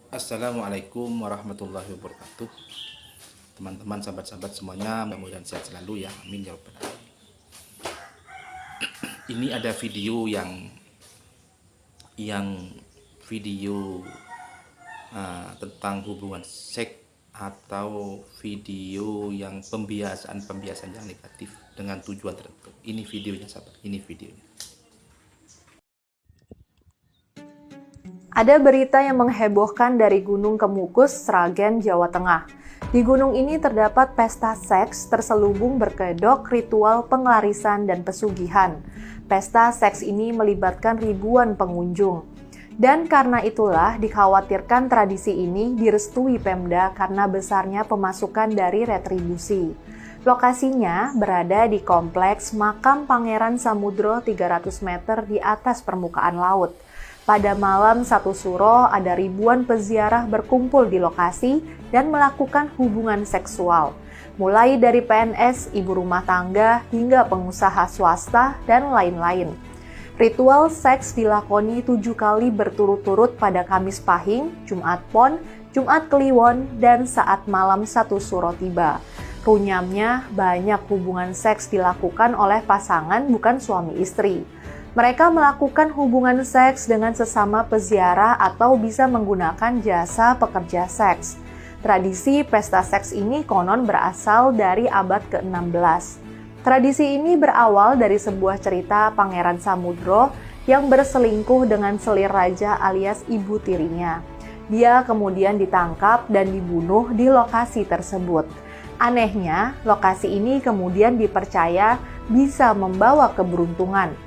Assalamualaikum warahmatullahi wabarakatuh. Teman-teman, sahabat-sahabat semuanya, mudah-mudahan sehat selalu ya. Amin ya rabbal alamin. Ini ada video yang video tentang hubungan seks atau video yang pembiasaan yang negatif dengan tujuan tertentu. Ini videonya, sahabat. Ini videonya. Ada berita yang menghebohkan dari Gunung Kemukus, Sragen, Jawa Tengah. Di gunung ini terdapat pesta seks terselubung berkedok ritual penglarisan dan pesugihan. Pesta seks ini melibatkan ribuan pengunjung. Dan karena itulah dikhawatirkan tradisi ini direstui Pemda karena besarnya pemasukan dari retribusi. Lokasinya berada di kompleks Makam Pangeran Samudro 300 meter di atas permukaan laut. Pada malam 1 Suro, ada ribuan peziarah berkumpul di lokasi dan melakukan hubungan seksual. Mulai dari PNS, ibu rumah tangga, hingga pengusaha swasta, dan lain-lain. Ritual seks dilakoni 7 kali berturut-turut pada Kamis Pahing, Jumat Pon, Jumat Kliwon, dan saat malam 1 Suro tiba. Runyamnya, banyak hubungan seks dilakukan oleh pasangan bukan suami istri. Mereka melakukan hubungan seks dengan sesama peziarah atau bisa menggunakan jasa pekerja seks. Tradisi pesta seks ini konon berasal dari abad ke-16. Tradisi ini berawal dari sebuah cerita Pangeran Samudro yang berselingkuh dengan selir raja alias ibu tirinya. Dia kemudian ditangkap dan dibunuh di lokasi tersebut. Anehnya, lokasi ini kemudian dipercaya bisa membawa keberuntungan.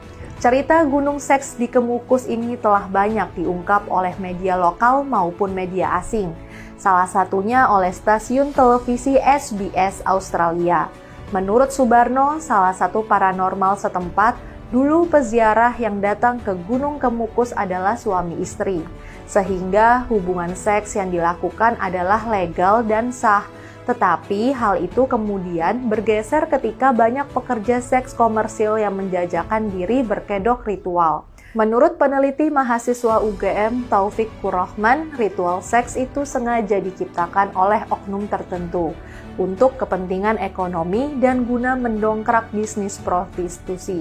Cerita gunung seks di Kemukus ini telah banyak diungkap oleh media lokal maupun media asing. Salah satunya oleh stasiun televisi SBS Australia. Menurut Subarno, salah satu paranormal setempat, dulu peziarah yang datang ke Gunung Kemukus adalah suami istri. Sehingga hubungan seks yang dilakukan adalah legal dan sah. Tetapi hal itu kemudian bergeser ketika banyak pekerja seks komersil yang menjajakan diri berkedok ritual. Menurut peneliti mahasiswa UGM Taufik Kurrahman, ritual seks itu sengaja diciptakan oleh oknum tertentu untuk kepentingan ekonomi dan guna mendongkrak bisnis prostitusi.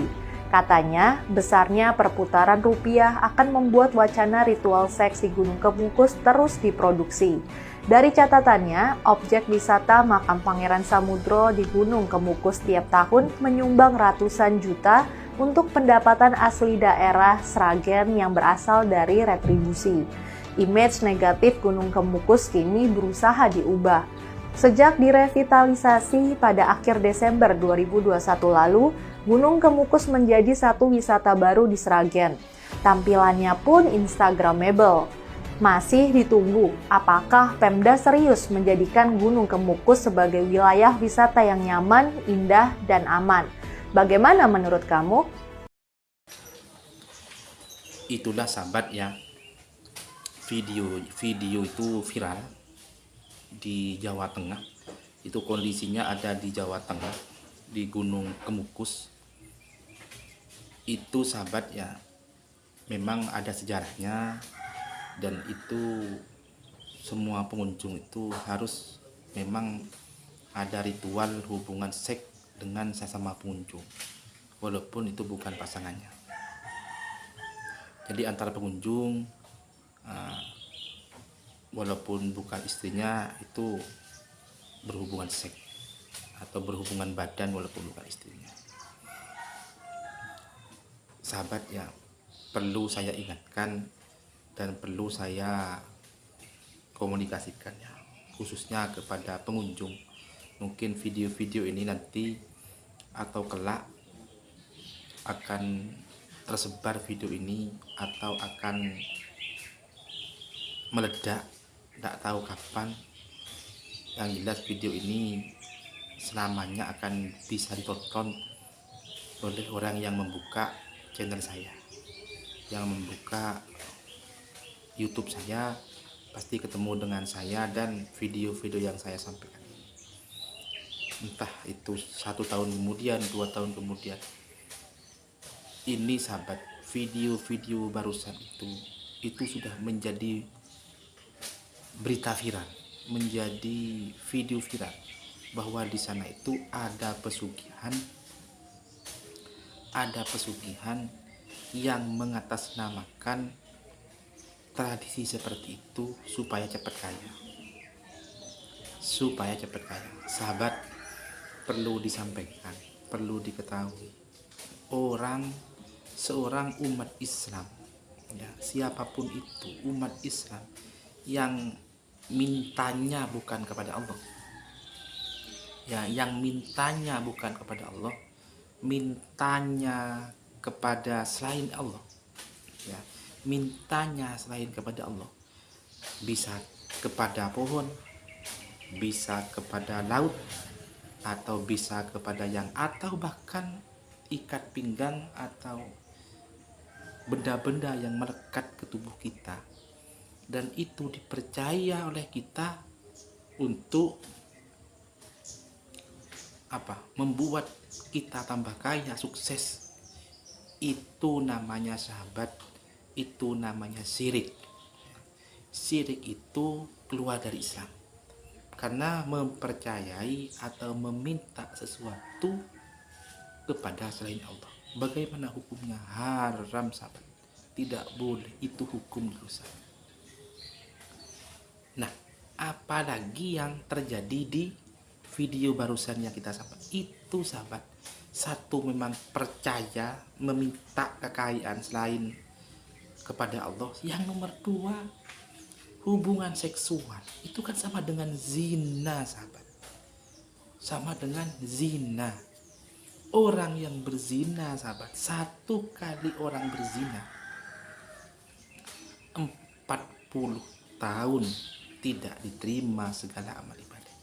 Katanya, besarnya perputaran rupiah akan membuat wacana ritual seks di Gunung Kemukus terus diproduksi. Dari catatannya, objek wisata Makam Pangeran Samudro di Gunung Kemukus tiap tahun menyumbang ratusan juta untuk pendapatan asli daerah Sragen yang berasal dari retribusi. Image negatif Gunung Kemukus kini berusaha diubah. Sejak direvitalisasi pada akhir Desember 2021 lalu, Gunung Kemukus menjadi satu wisata baru di Sragen. Tampilannya pun instagramable. Masih ditunggu apakah Pemda serius menjadikan Gunung Kemukus sebagai wilayah wisata yang nyaman, indah, dan aman. Bagaimana menurut kamu? Itulah, sahabat ya. Video itu viral di Jawa Tengah. Itu kondisinya ada di Jawa Tengah, di Gunung Kemukus. Itu, sahabat ya, memang ada sejarahnya. Dan itu semua pengunjung itu harus memang ada ritual hubungan seks dengan sesama pengunjung, walaupun itu bukan pasangannya. Jadi antara pengunjung walaupun bukan istrinya itu berhubungan seks atau berhubungan badan walaupun bukan istrinya. Sahabat ya, perlu saya ingatkan dan perlu saya komunikasikan ya, khususnya kepada pengunjung. Mungkin video-video ini nanti atau kelak akan tersebar video ini atau akan meledak, tidak tahu kapan. Yang jelas video ini selamanya akan bisa ditonton oleh orang yang membuka channel saya, yang membuka YouTube saya, pasti ketemu dengan saya dan video-video yang saya sampaikan. Entah itu 1 tahun kemudian, 2 tahun kemudian. Ini, sahabat, video-video barusan itu sudah menjadi berita viral, menjadi video viral bahwa di sana itu ada pesugihan yang mengatasnamakan tradisi seperti itu supaya cepat kaya. Sahabat, perlu disampaikan, perlu diketahui, seorang umat Islam, ya, siapapun itu umat Islam yang mintanya bukan kepada Allah, ya, yang mintanya bukan kepada Allah, mintanya kepada selain Allah, ya, mintanya selain kepada Allah, bisa kepada pohon, bisa kepada laut, atau bisa kepada atau bahkan ikat pinggang atau benda-benda yang melekat ke tubuh kita, dan itu dipercaya oleh kita untuk membuat kita tambah kaya, sukses. Itu namanya sahabat, itu namanya syirik. Syirik itu keluar dari Islam karena mempercayai atau meminta sesuatu kepada selain Allah. Bagaimana hukumnya? Haram, sahabat, tidak boleh, itu hukum dosa. Nah, apalagi yang terjadi di video barusan yang kita sahabat itu, sahabat, satu, memang percaya meminta kekayaan selain kepada Allah. Yang nomor dua, hubungan seksual itu kan sama dengan zina, sahabat, sama dengan zina. Orang yang berzina, sahabat, satu kali orang berzina 40 tahun tidak diterima segala amal ibadah.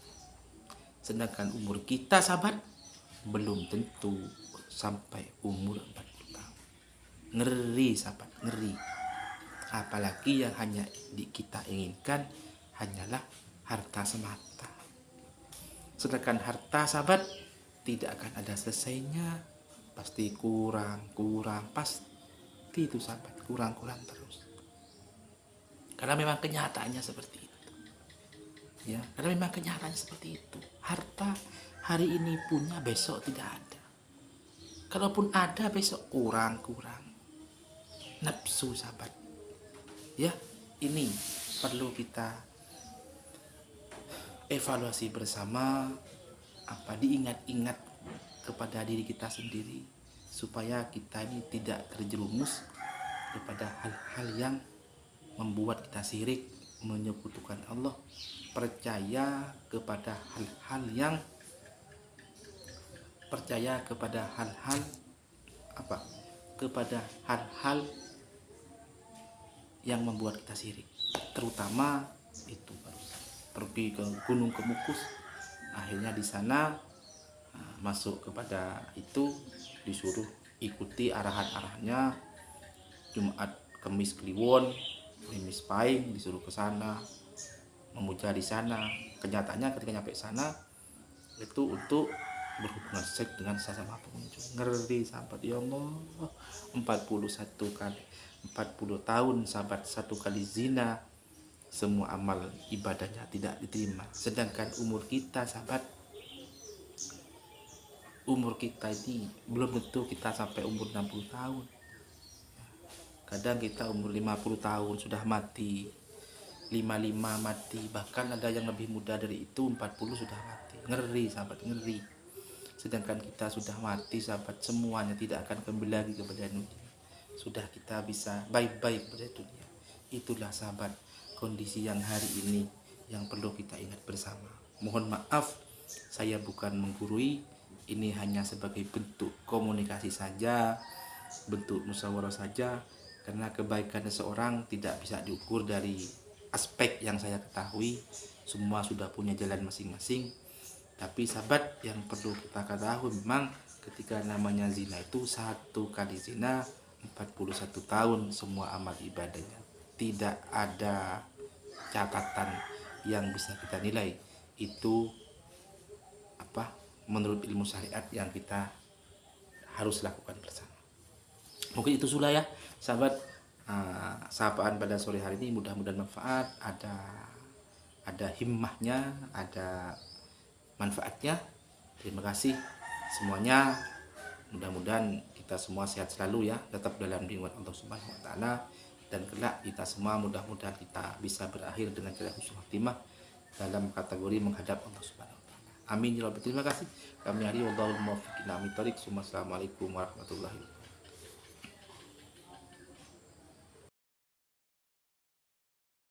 Sedangkan umur kita, sahabat, belum tentu sampai umur 40 tahun. Ngeri, sahabat, ngeri. Apalagi yang hanya kita inginkan hanyalah harta semata. Sedangkan harta, sahabat, tidak akan ada selesainya, pasti kurang, pasti itu, sahabat, kurang terus. Karena memang kenyataannya seperti itu, ya, karena memang kenyataannya seperti itu. Harta hari ini punya, besok tidak ada. Kalaupun ada, besok kurang. Nafsu, sahabat, ya, ini perlu kita evaluasi bersama, diingat-ingat kepada diri kita sendiri, supaya kita ini tidak terjerumus kepada hal-hal yang membuat kita syirik, menyekutukan Allah, percaya kepada hal-hal yang membuat kita syirik. Terutama itu pergi ke Gunung Kemukus, akhirnya di sana masuk kepada itu, disuruh ikuti arahannya, Jumat, Kamis, Kliwon, Kamis Pahing, disuruh ke sana memuja di sana. Kenyataannya ketika nyampe sana itu untuk berhubungan seks dengan sesama pengunjung. Ngeri, sahabat, ya Allah, 40 tahun, sahabat, satu kali zina, semua amal ibadahnya tidak diterima. Sedangkan umur kita, sahabat, umur kita ini belum tentu kita sampai umur 60 tahun. Kadang kita umur 50 tahun sudah mati, 55 mati, bahkan ada yang lebih muda dari itu, 40 sudah mati. Ngeri, sahabat, ngeri. Sedangkan kita sudah mati, sahabat, semuanya tidak akan kembali lagi kepada dunia. Sudah kita bisa bye-bye kepada dunia. Itulah, sahabat, kondisi yang hari ini yang perlu kita ingat bersama. Mohon maaf, saya bukan menggurui, ini hanya sebagai bentuk komunikasi saja, bentuk musyawarah saja, karena kebaikan seseorang tidak bisa diukur dari aspek yang saya ketahui. Semua sudah punya jalan masing-masing. Tapi, sahabat, yang perlu kita ketahui, memang ketika namanya zina itu, satu kali zina 41 tahun semua amal ibadahnya. Tidak ada catatan yang bisa kita nilai. Itu menurut ilmu syariat yang kita harus lakukan bersama. Mungkin itu sudah, ya, sahabat, sapaan pada sore hari ini. Mudah-mudahan manfaat. Ada ada himmahnya, ada manfaatnya. Terima kasih semuanya. Mudah-mudahan kita semua sehat selalu ya, tetap dalam lindungan Allah Subhanahu wa taala, dan kelak kita semua mudah-mudahan kita bisa berakhir dengan cara husnul khotimah dalam kategori menghadap Allah Subhanahu wa taala. Amin ya rabbal alamin. Terima kasih. Kami hari wallahu muwaffiq ila aqwamit thoriq. Assalamualaikum warahmatullahi wabarakatuh.